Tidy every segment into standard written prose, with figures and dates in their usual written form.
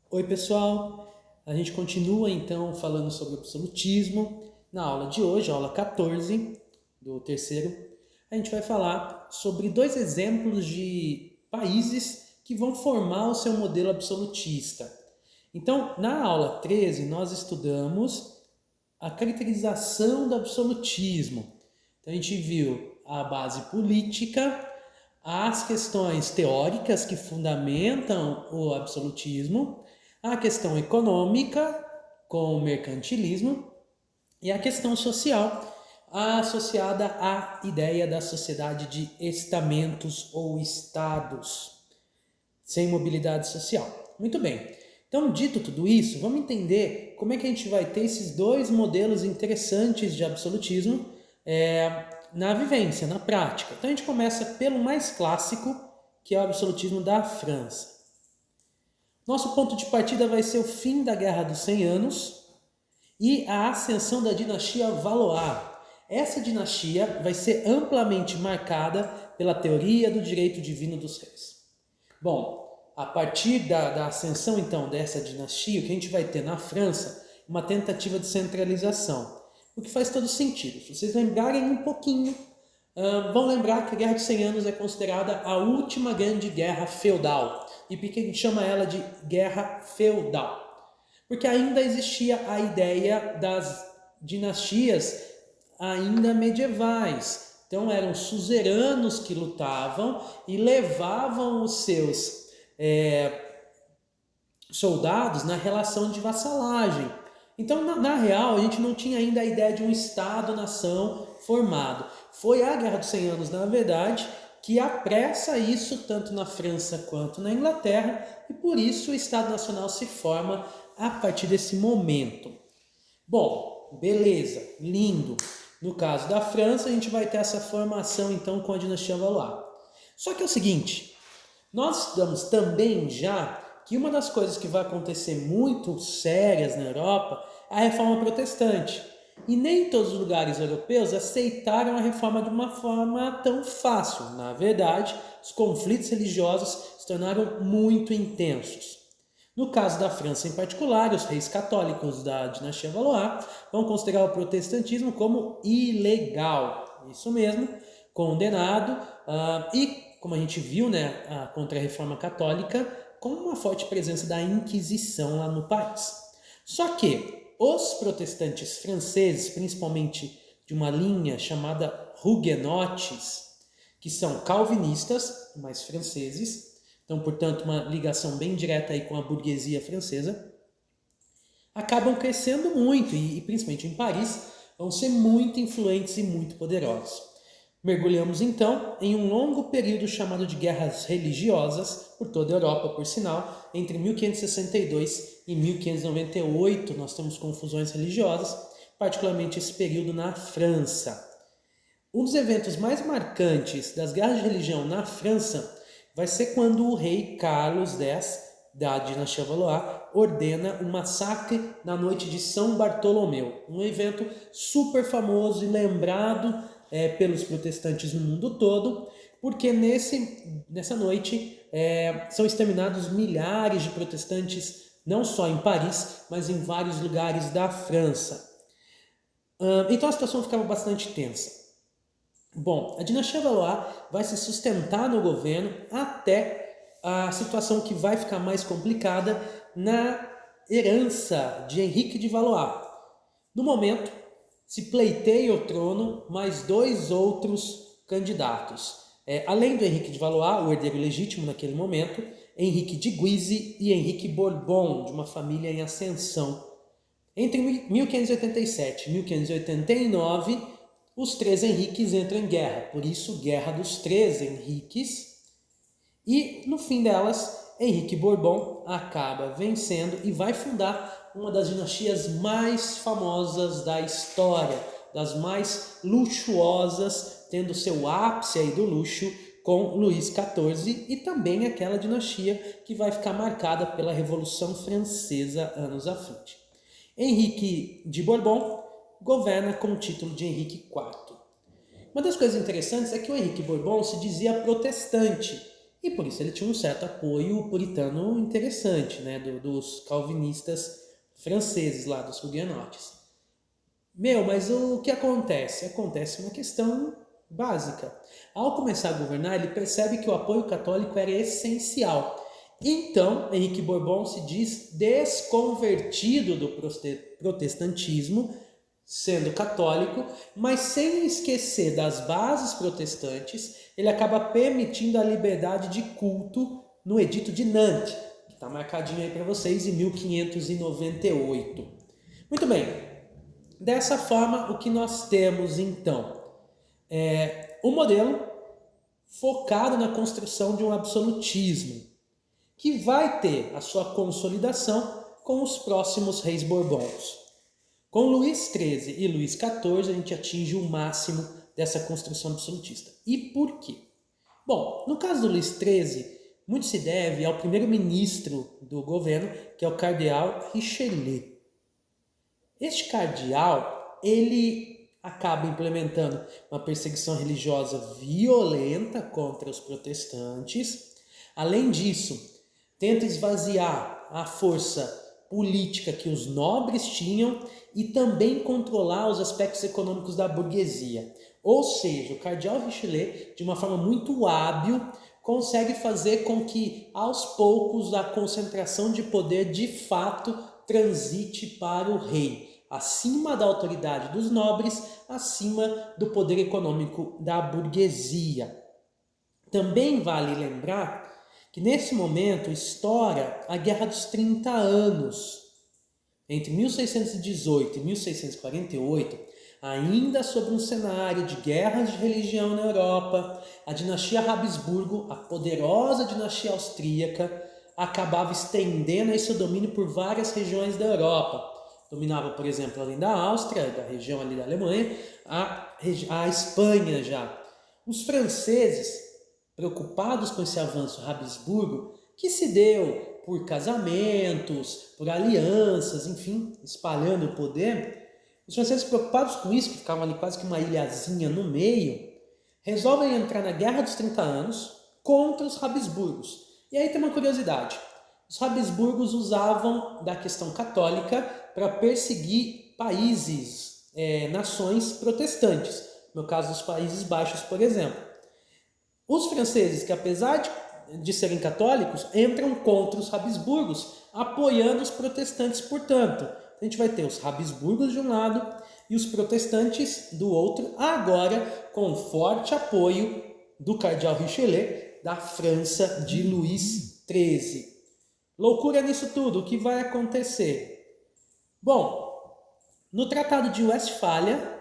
Oi, pessoal! A gente continua então falando sobre o absolutismo. Na aula de hoje, aula 14 do terceiro, a gente vai falar sobre dois exemplos de países que vão formar o seu modelo absolutista. Então, na aula 13, nós estudamos a caracterização do absolutismo. Então, a gente viu a base política, as questões teóricas que fundamentam o absolutismo, a questão econômica com o mercantilismo e a questão social associada à ideia da sociedade de estamentos ou estados sem mobilidade social. Muito bem. Então, dito tudo isso, vamos entender como é que a gente vai ter esses dois modelos interessantes de absolutismo na vivência, na prática. Então, a gente começa pelo mais clássico, que é o absolutismo da França. Nosso ponto de partida vai ser o fim da Guerra dos 100 Anos e a ascensão da dinastia Valois. Essa dinastia vai ser amplamente marcada pela teoria do direito divino dos reis. Bom, a partir da ascensão então dessa dinastia, o que a gente vai ter na França, uma tentativa de centralização, o que faz todo sentido. Se vocês lembrarem um pouquinho, vão lembrar que a Guerra de 100 Anos é considerada a última grande guerra feudal. E por que a gente chama ela de guerra feudal? Porque ainda existia a ideia das dinastias ainda medievais. Então eram suzeranos que lutavam e levavam os seus soldados na relação de vassalagem. Então, na real, a gente não tinha ainda a ideia de um Estado-nação formado. Foi a Guerra dos 100 Anos, na verdade, que apressa isso tanto na França quanto na Inglaterra, e por isso o Estado Nacional se forma a partir desse momento. Bom, beleza, lindo. No caso da França, a gente vai ter essa formação então com a dinastia Valois. Só que é o seguinte, nós estudamos também já que uma das coisas que vai acontecer muito sérias na Europa é a reforma protestante. E nem todos os lugares europeus aceitaram a reforma de uma forma tão fácil. Na verdade, os conflitos religiosos se tornaram muito intensos. No caso da França em particular, os reis católicos da dinastia Valois vão considerar o protestantismo como ilegal. Isso mesmo, condenado e, como a gente viu, né, a Contra-Reforma Católica, com uma forte presença da Inquisição lá no país. Só que os protestantes franceses, principalmente de uma linha chamada Huguenotes, que são calvinistas, mas franceses, então, portanto, uma ligação bem direta aí com a burguesia francesa, acabam crescendo muito e principalmente em Paris, vão ser muito influentes e muito poderosos. Mergulhamos então em um longo período chamado de guerras religiosas por toda a Europa, por sinal, entre 1562 e 1598 nós temos confusões religiosas, particularmente esse período na França. Um dos eventos mais marcantes das guerras de religião na França vai ser quando o rei Carlos X, da dinastia Valois, ordena um massacre na noite de São Bartolomeu, um evento super famoso e lembrado pelos protestantes no mundo todo, porque nessa noite são exterminados milhares de protestantes, não só em Paris, mas em vários lugares da França. Então a situação ficava bastante tensa. Bom, a dinastia Valois vai se sustentar no governo até a situação que vai ficar mais complicada na herança de Henrique de Valois. No momento, se pleiteia o trono mais dois outros candidatos. Além do Henrique de Valois, o herdeiro legítimo naquele momento, Henrique de Guise e Henrique Bourbon, de uma família em ascensão. Entre 1587 e 1589, os três Henriques entram em guerra, por isso Guerra dos Três Henriques. E no fim delas, Henrique Bourbon acaba vencendo e vai fundar uma das dinastias mais famosas da história, das mais luxuosas, tendo seu ápice aí do luxo com Luís XIV e também aquela dinastia que vai ficar marcada pela Revolução Francesa anos à frente. Henrique de Bourbon governa com o título de Henrique IV. Uma das coisas interessantes é que o Henrique Bourbon se dizia protestante E por isso ele tinha um certo apoio puritano interessante, né, dos calvinistas franceses lá, dos huguenotes. Mas o que acontece? Acontece uma questão básica. Ao começar a governar, ele percebe que o apoio católico era essencial. Então, Henrique Bourbon se diz desconvertido do protestantismo, sendo católico, mas sem esquecer das bases protestantes, ele acaba permitindo a liberdade de culto no Edito de Nantes, que está marcadinho aí para vocês, em 1598. Muito bem, dessa forma, o que nós temos então é um modelo focado na construção de um absolutismo, que vai ter a sua consolidação com os próximos reis Bourbons. Com Luís XIII e Luís XIV, a gente atinge o máximo dessa construção absolutista. E por quê? Bom, no caso do Luís XIII, muito se deve ao primeiro-ministro do governo, que é o cardeal Richelieu. Este cardeal, ele acaba implementando uma perseguição religiosa violenta contra os protestantes. Além disso, tenta esvaziar a força política que os nobres tinham e também controlar os aspectos econômicos da burguesia. Ou seja, o cardeal Richelieu, de uma forma muito hábil, consegue fazer com que, aos poucos, a concentração de poder de fato transite para o rei, acima da autoridade dos nobres, acima do poder econômico da burguesia. Também vale lembrar que nesse momento estoura a Guerra dos 30 Anos. Entre 1618 e 1648, ainda sob um cenário de guerras de religião na Europa, a dinastia Habsburgo, a poderosa dinastia austríaca, acabava estendendo aí seu domínio por várias regiões da Europa. Dominava, por exemplo, além da Áustria, da região ali da Alemanha, a Espanha já. Os franceses, preocupados com esse avanço Habsburgo, que se deu por casamentos, por alianças, enfim, espalhando o poder, os franceses preocupados com isso, que ficavam ali quase que uma ilhazinha no meio, resolvem entrar na Guerra dos 30 Anos contra os Habsburgos. E aí tem uma curiosidade. Os Habsburgos usavam da questão católica para perseguir países, nações protestantes. No caso dos Países Baixos, por exemplo. Os franceses, que apesar de serem católicos, entram contra os Habsburgos, apoiando os protestantes, portanto. A gente vai ter os Habsburgos de um lado e os protestantes do outro, agora com forte apoio do cardeal Richelieu, da França de Luís XIII. Loucura nisso tudo, o que vai acontecer? Bom, no Tratado de Westfália,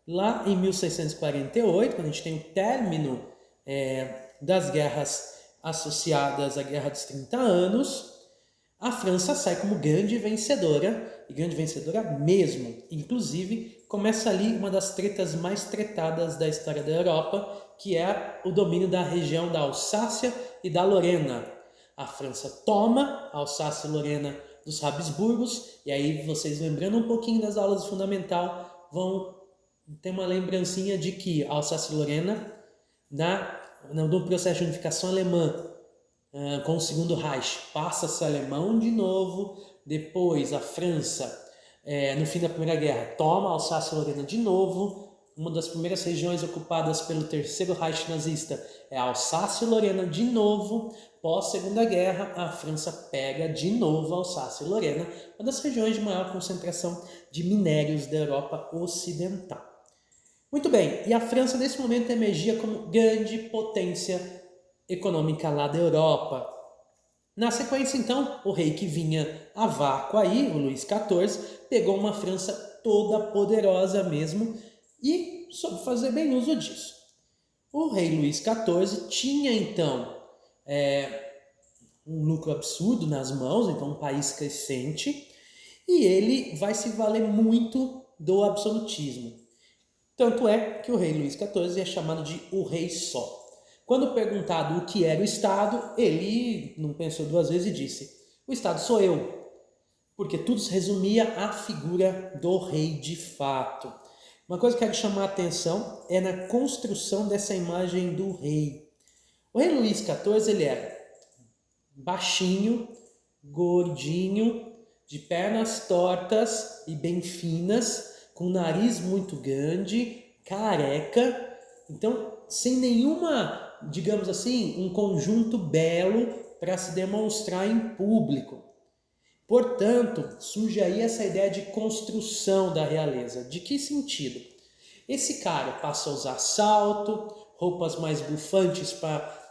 lá em 1648, quando a gente tem o término das guerras associadas à Guerra dos 30 Anos, a França sai como grande vencedora, e grande vencedora mesmo. Inclusive, começa ali uma das tretas mais tretadas da história da Europa, que é o domínio da região da Alsácia e da Lorena. A França toma a Alsácia e Lorena dos Habsburgos, e aí vocês lembrando um pouquinho das aulas de fundamental, vão ter uma lembrancinha de que a Alsácia e Lorena, no processo de unificação alemã, com o segundo Reich, passa-se alemão de novo, depois a França, no fim da Primeira Guerra, toma a Alsácia-Lorena de novo, uma das primeiras regiões ocupadas pelo terceiro Reich nazista é a Alsácia-Lorena de novo, pós-Segunda Guerra, a França pega de novo a Alsácia-Lorena, uma das regiões de maior concentração de minérios da Europa Ocidental. Muito bem, e a França nesse momento emergia como grande potência econômica lá da Europa. Na sequência, então, o rei que vinha a vácuo aí, o Luís XIV, pegou uma França toda poderosa mesmo e soube fazer bem uso disso. O rei Luís XIV tinha, então, um lucro absurdo nas mãos, então um país crescente, e ele vai se valer muito do absolutismo. Tanto é que o rei Luís XIV é chamado de o rei só. Quando perguntado o que era o Estado, ele não pensou duas vezes e disse: o Estado sou eu. Porque tudo se resumia à figura do rei de fato. Uma coisa que eu quero chamar a atenção é na construção dessa imagem do rei. O rei Luís XIV, ele era baixinho, gordinho, de pernas tortas e bem finas, com nariz muito grande, careca, então sem nenhuma, digamos assim, um conjunto belo para se demonstrar em público. Portanto, surge aí essa ideia de construção da realeza. De que sentido? Esse cara passa a usar salto, roupas mais bufantes para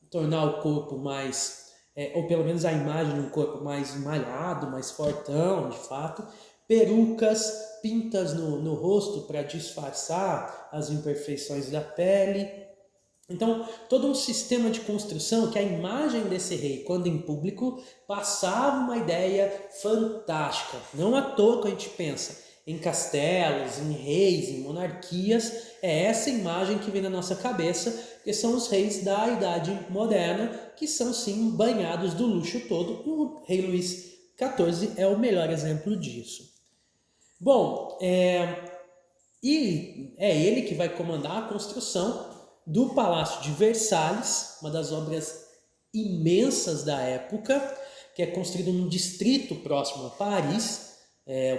tornar o corpo mais, ou pelo menos a imagem de um corpo mais malhado, mais fortão, de fato, perucas, pintas no rosto para disfarçar as imperfeições da pele. Então, todo um sistema de construção que a imagem desse rei, quando em público, passava uma ideia fantástica. Não à toa que a gente pensa em castelos, em reis, em monarquias, é essa imagem que vem na nossa cabeça, que são os reis da Idade Moderna, que são sim banhados do luxo todo, e o rei Luís XIV é o melhor exemplo disso. Bom, e é ele que vai comandar a construção do Palácio de Versalhes, uma das obras imensas da época, que é construído num distrito próximo a Paris,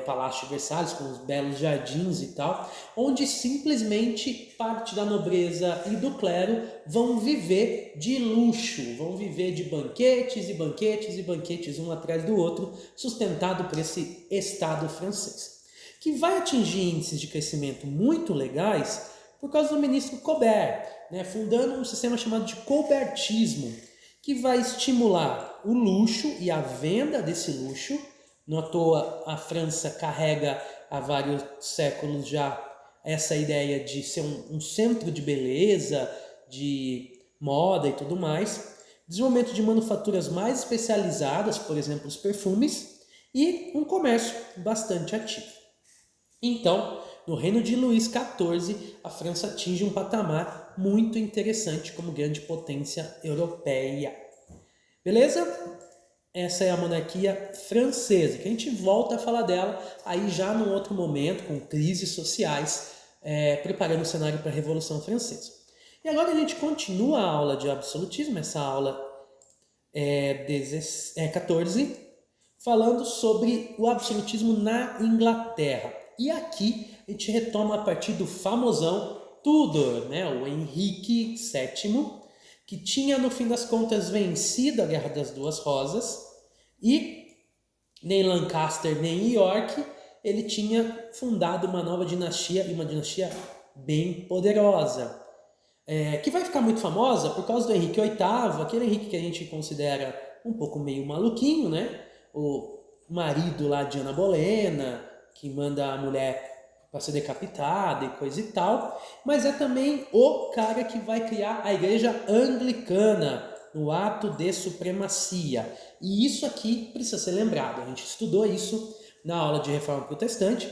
o Palácio de Versalhes, com os belos jardins e tal, onde simplesmente parte da nobreza e do clero vão viver de luxo, vão viver de banquetes e banquetes e banquetes um atrás do outro, sustentado por esse Estado francês, que vai atingir índices de crescimento muito legais por causa do ministro Colbert, fundando um sistema chamado de colbertismo, que vai estimular o luxo e a venda desse luxo. Não à toa a França carrega há vários séculos já essa ideia de ser um centro de beleza, de moda e tudo mais. Desenvolvimento de manufaturas mais especializadas, por exemplo, os perfumes, e um comércio bastante ativo. Então, no reino de Luís XIV, a França atinge um patamar muito interessante como grande potência europeia. Beleza? Essa é a monarquia francesa, que a gente volta a falar dela aí já num outro momento, com crises sociais, preparando o cenário para a Revolução Francesa. E agora a gente continua a aula de absolutismo, essa aula 14, falando sobre o absolutismo na Inglaterra. E aqui a gente retoma a partir do famosão Tudor, o Henrique VII, que tinha no fim das contas vencido a Guerra das Duas Rosas, e nem Lancaster nem York, ele tinha fundado uma nova dinastia, e uma dinastia bem poderosa, que vai ficar muito famosa por causa do Henrique VIII, aquele Henrique que a gente considera um pouco meio maluquinho, o marido lá de Ana Bolena, que manda a mulher para ser decapitada e coisa e tal, mas é também o cara que vai criar a igreja anglicana no ato de supremacia. E isso aqui precisa ser lembrado, a gente estudou isso na aula de reforma protestante,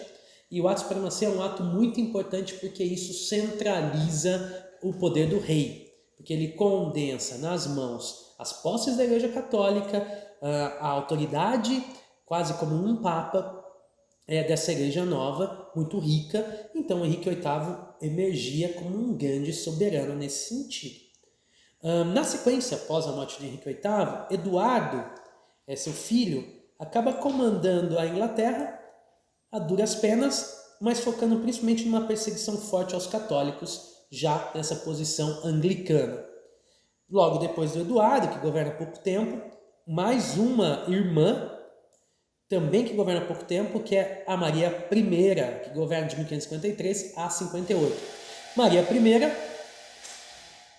e o ato de supremacia é um ato muito importante porque isso centraliza o poder do rei, porque ele condensa nas mãos as posses da igreja católica, a autoridade, quase como um papa, dessa igreja nova, muito rica. Então Henrique VIII emergia como um grande soberano nesse sentido. Na sequência, após a morte de Henrique VIII, Eduardo, seu filho, acaba comandando a Inglaterra a duras penas, mas focando principalmente numa perseguição forte aos católicos, já nessa posição anglicana. Logo depois do Eduardo, que governa há pouco tempo, mais uma irmã, também que governa há pouco tempo, que é a Maria I, que governa de 1553 a 58. Maria I,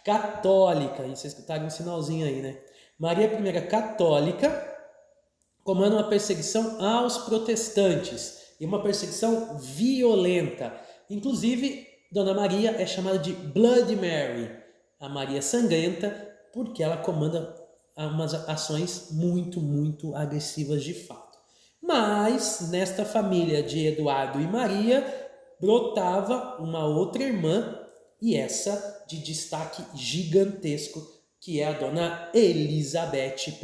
católica, e vocês escutaram um sinalzinho aí, Maria I, católica, comanda uma perseguição aos protestantes, e uma perseguição violenta. Inclusive, Dona Maria é chamada de Bloody Mary, a Maria Sangrenta, porque ela comanda umas ações muito, muito agressivas de fato. Mas, nesta família de Eduardo e Maria, brotava uma outra irmã, e essa de destaque gigantesco, que é a Dona Elizabeth I,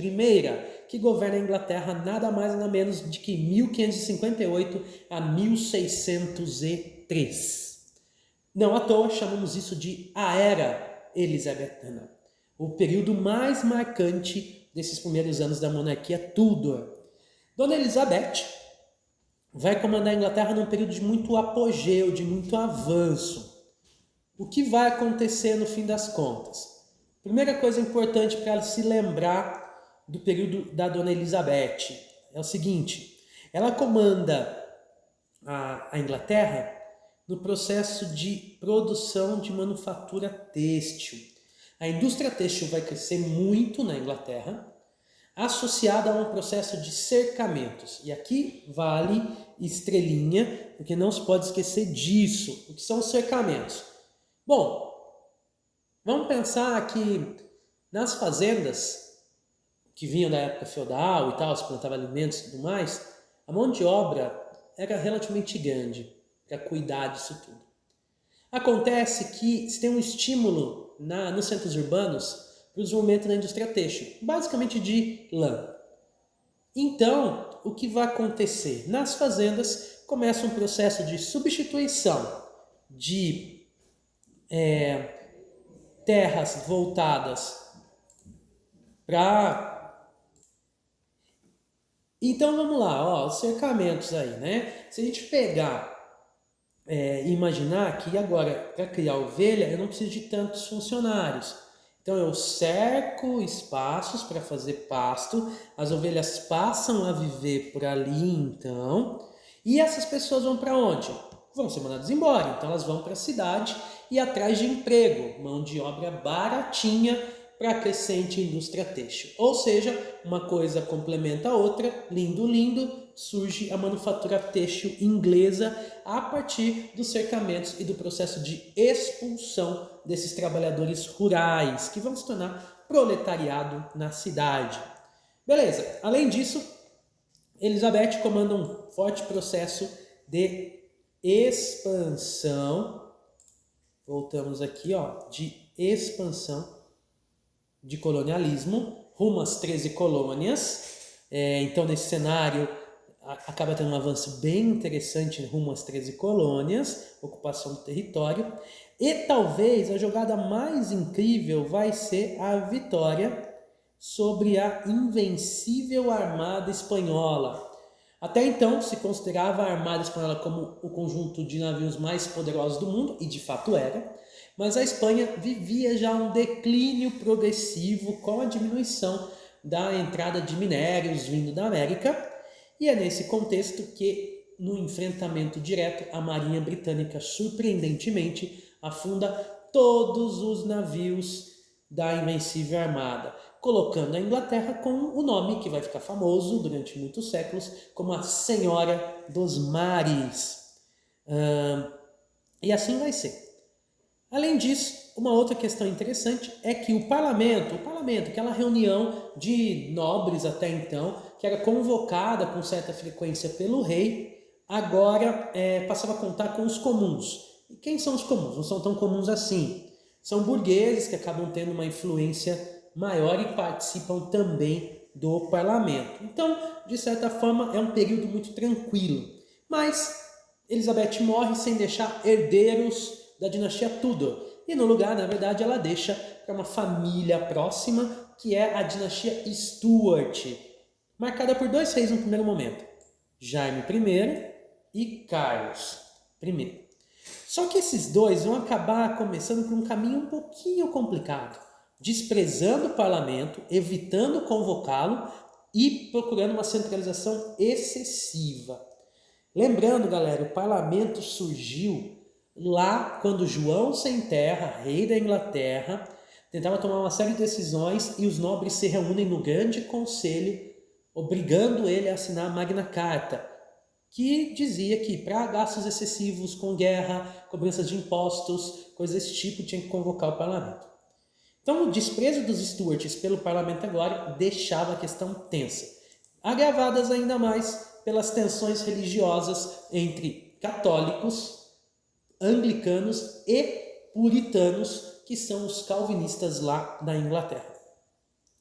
que governa a Inglaterra nada mais nada menos de que 1558 a 1603. Não à toa chamamos isso de a Era Elizabetana. o período mais marcante desses primeiros anos da monarquia Tudor. Dona Elizabeth vai comandar a Inglaterra num período de muito apogeu, de muito avanço. O que vai acontecer no fim das contas? Primeira coisa importante para ela se lembrar do período da Dona Elizabeth é o seguinte: ela comanda a Inglaterra no processo de produção de manufatura têxtil. A indústria têxtil vai crescer muito na Inglaterra, associada a um processo de cercamentos. E aqui vale estrelinha, porque não se pode esquecer disso. O que são os cercamentos? Bom, vamos pensar que nas fazendas que vinham da época feudal e tal, se plantava alimentos e tudo mais, a mão de obra era relativamente grande para cuidar disso tudo. Acontece que se tem um estímulo nos centros urbanos para o desenvolvimento da indústria têxtil, basicamente de lã. Então, o que vai acontecer? Nas fazendas começa um processo de substituição de terras voltadas para... Então vamos lá, os cercamentos aí, né? Se a gente pegar e imaginar que agora, para criar ovelha, eu não preciso de tantos funcionários. Então eu cerco espaços para fazer pasto, as ovelhas passam a viver por ali então, e essas pessoas vão para onde? Vão ser mandadas embora, então elas vão para a cidade e atrás de emprego, mão de obra baratinha para a crescente indústria têxtil. Ou seja, uma coisa complementa a outra, lindo, lindo, surge a manufatura têxtil inglesa a partir dos cercamentos e do processo de expulsão desses trabalhadores rurais, que vão se tornar proletariado na cidade. Beleza, além disso, Elizabeth comanda um forte processo de expansão, voltamos aqui, de expansão, de colonialismo, rumo às 13 colônias. Então, nesse cenário, acaba tendo um avanço bem interessante rumo às 13 colônias, ocupação do território. E talvez a jogada mais incrível vai ser a vitória sobre a invencível Armada Espanhola. Até então, se considerava a Armada Espanhola como o conjunto de navios mais poderosos do mundo, e de fato era, mas a Espanha vivia já um declínio progressivo com a diminuição da entrada de minérios vindo da América, e é nesse contexto que, no enfrentamento direto, a Marinha Britânica, surpreendentemente, afunda todos os navios da Invencível Armada, colocando a Inglaterra com o nome que vai ficar famoso durante muitos séculos como a Senhora dos Mares. E assim vai ser. Além disso, uma outra questão interessante é que o parlamento, aquela reunião de nobres até então, que era convocada com certa frequência pelo rei, agora passava a contar com os comuns. E quem são os comuns? Não são tão comuns assim. São burgueses que acabam tendo uma influência maior e participam também do parlamento. Então, de certa forma, é um período muito tranquilo. Mas Elizabeth morre sem deixar herdeiros da dinastia Tudor. E no lugar, na verdade, ela deixa para uma família próxima, que é a dinastia Stuart, marcada por 2 reis no primeiro momento, Jaime I e Carlos I. Só que esses dois vão acabar começando por um caminho um pouquinho complicado, desprezando o parlamento, evitando convocá-lo e procurando uma centralização excessiva. Lembrando, galera, o parlamento surgiu lá quando João Sem Terra, rei da Inglaterra, tentava tomar uma série de decisões e os nobres se reúnem no grande conselho, obrigando ele a assinar a Magna Carta, que dizia que para gastos excessivos com guerra, cobranças de impostos, coisas desse tipo, tinha que convocar o parlamento. Então o desprezo dos Stuarts pelo parlamento agora deixava a questão tensa, agravadas ainda mais pelas tensões religiosas entre católicos, anglicanos e puritanos, que são os calvinistas lá da Inglaterra.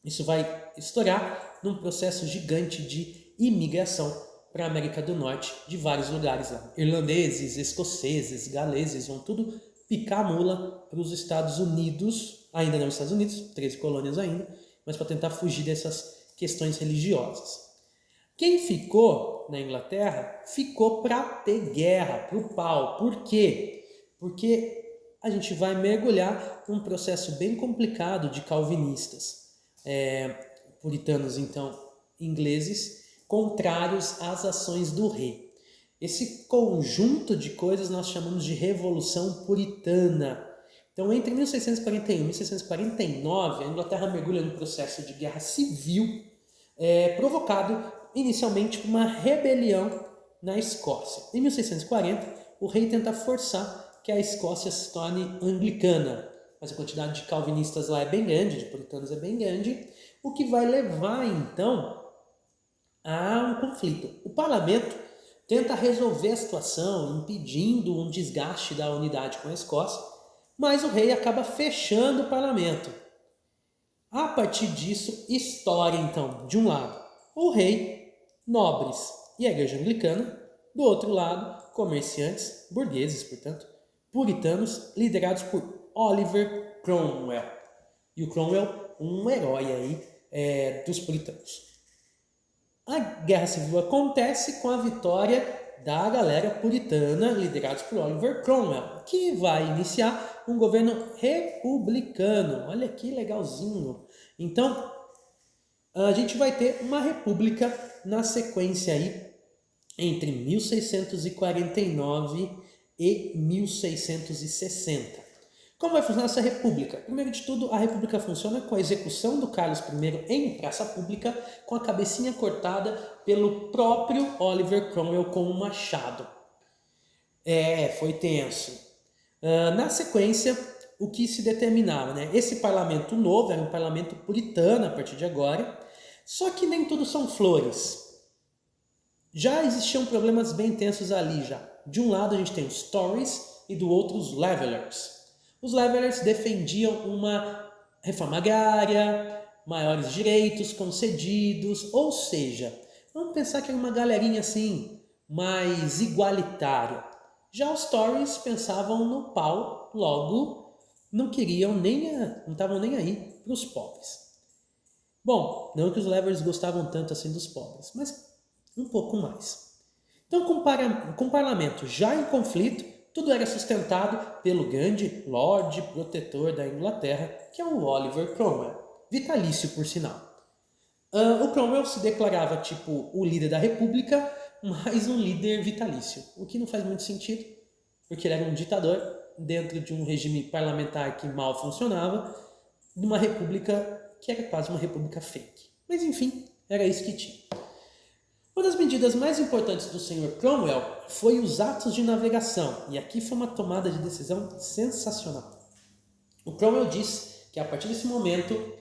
Isso vai estourar num processo gigante de imigração para a América do Norte, de vários lugares lá. Irlandeses, escoceses, galeses vão tudo picar a mula para os Estados Unidos, ainda não os Estados Unidos, 13 colônias ainda, mas para tentar fugir dessas questões religiosas. Quem ficou na Inglaterra ficou para ter guerra, para o pau. Por quê? Porque a gente vai mergulhar num processo bem complicado de calvinistas, puritanos, então, ingleses, contrários às ações do rei. Esse conjunto de coisas nós chamamos de Revolução Puritana. Então, entre 1641 e 1649, a Inglaterra mergulha num processo de guerra civil provocado inicialmente por uma rebelião na Escócia. Em 1640, o rei tenta forçar que a Escócia se torne anglicana, mas a quantidade de calvinistas lá é bem grande, de puritanos é bem grande, o que vai levar, então, a um conflito. O parlamento tenta resolver a situação, impedindo um desgaste da unidade com a Escócia, mas o rei acaba fechando o parlamento. A partir disso, estoura, então, de um lado, o rei, nobres e a igreja anglicana, do outro lado, comerciantes, burgueses, portanto, puritanos, liderados por Oliver Cromwell. E o Cromwell, um herói aí dos puritanos. A Guerra Civil acontece com a vitória da galera puritana, liderados por Oliver Cromwell, que vai iniciar um governo republicano. Olha que legalzinho. Então, a gente vai ter uma república na sequência aí entre 1649 e 1660. Como vai funcionar essa república? Primeiro de tudo, a república funciona com a execução do Carlos I em praça pública, com a cabecinha cortada pelo próprio Oliver Cromwell com um machado. Foi tenso. Na sequência, o que se determinava, né? Esse parlamento novo era um parlamento puritano a partir de agora, só que nem tudo são flores. Já existiam problemas bem tensos ali já. De um lado a gente tem os Tories e do outro os Levelers. Os Levelers defendiam uma reforma agrária, maiores direitos concedidos, ou seja, vamos pensar que era uma galerinha assim, mais igualitária. Já os Tories pensavam no pau, logo não estavam nem aí para os pobres. Bom, não que os Levelers gostavam tanto assim dos pobres, mas um pouco mais. Então, com o parlamento já em conflito, tudo era sustentado pelo grande Lorde Protetor da Inglaterra, que é o Oliver Cromwell, vitalício por sinal. O Cromwell se declarava tipo o líder da república, mas um líder vitalício, o que não faz muito sentido, porque ele era um ditador dentro de um regime parlamentar que mal funcionava, numa república que era quase uma república fake. Mas enfim, era isso que tinha. Uma das medidas mais importantes do Sr. Cromwell foi os atos de navegação, e aqui foi uma tomada de decisão sensacional. O Cromwell disse que a partir desse momento,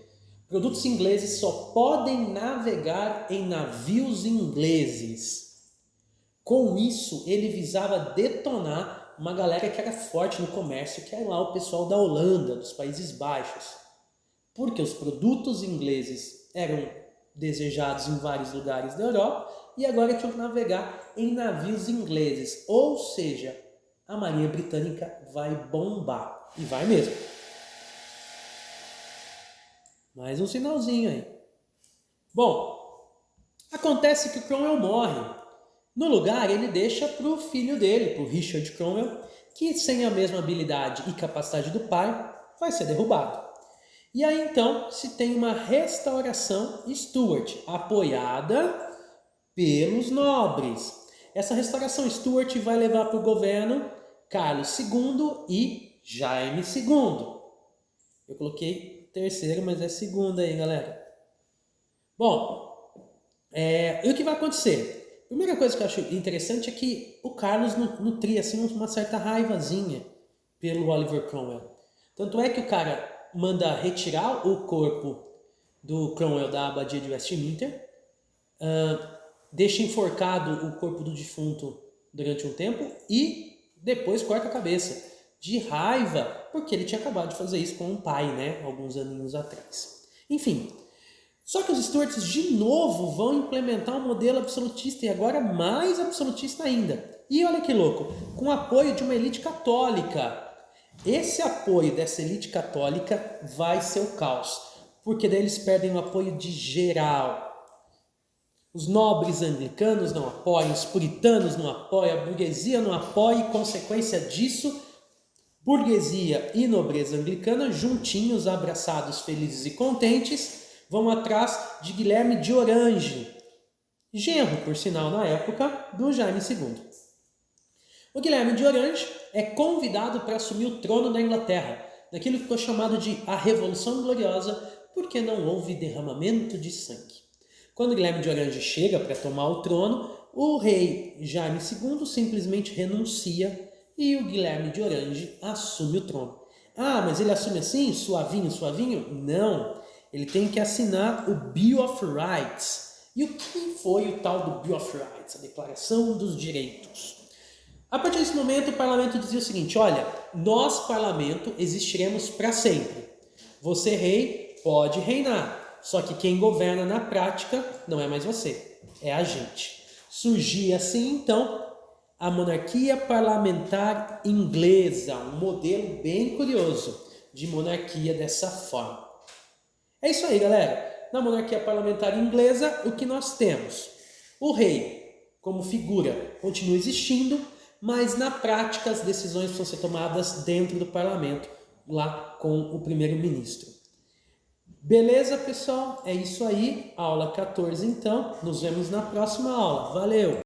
produtos ingleses só podem navegar em navios ingleses. Com isso, ele visava detonar uma galera que era forte no comércio, que era lá o pessoal da Holanda, dos Países Baixos. Porque os produtos ingleses eram desejados em vários lugares da Europa e agora tinham que navegar em navios ingleses. Ou seja, a Marinha Britânica vai bombar. E vai mesmo. Mais um sinalzinho aí. Bom, acontece que o Cromwell morre. No lugar, ele deixa para o filho dele, para o Richard Cromwell, que sem a mesma habilidade e capacidade do pai, vai ser derrubado. E aí então se tem uma restauração Stuart, apoiada pelos nobres. Essa restauração Stuart vai levar para o governo Carlos II e Jaime II. Eu coloquei terceiro, mas é segundo aí, galera. Bom, e o que vai acontecer? A primeira coisa que eu acho interessante é que o Carlos nutria assim, uma certa raivazinha pelo Oliver Cromwell. Tanto é que o cara manda retirar o corpo do Cromwell da abadia de Westminster, deixa enforcado o corpo do defunto durante um tempo e depois corta a cabeça, de raiva, porque ele tinha acabado de fazer isso com um pai, né, alguns aninhos atrás. Enfim, só que os Stuarts de novo vão implementar um modelo absolutista e agora mais absolutista ainda. E olha que louco, com o apoio de uma elite católica. Esse apoio dessa elite católica vai ser o caos, porque daí eles perdem o apoio de geral. Os nobres anglicanos não apoiam, os puritanos não apoiam, a burguesia não apoia e, consequência disso, burguesia e nobreza anglicana, juntinhos, abraçados, felizes e contentes, vão atrás de Guilherme de Orange, genro, por sinal, na época, do Jaime II. O Guilherme de Orange é convidado para assumir o trono da Inglaterra, naquilo que ficou chamado de a Revolução Gloriosa, porque não houve derramamento de sangue. Quando Guilherme de Orange chega para tomar o trono, o rei Jaime II simplesmente renuncia e o Guilherme de Orange assume o trono. Ah, mas ele assume assim, suavinho, suavinho? Não, ele tem que assinar o Bill of Rights. E o que foi o tal do Bill of Rights? A Declaração dos Direitos. A partir desse momento, o parlamento dizia o seguinte: olha, nós, parlamento, existiremos para sempre. Você, rei, pode reinar, só que quem governa na prática não é mais você, é a gente. Surgia assim, então, a monarquia parlamentar inglesa, um modelo bem curioso de monarquia dessa forma. É isso aí, galera. Na monarquia parlamentar inglesa, o que nós temos? O rei, como figura, continua existindo, mas na prática as decisões vão ser tomadas dentro do parlamento, lá com o primeiro-ministro. Beleza, pessoal? É isso aí. Aula 14, então. Nos vemos na próxima aula. Valeu!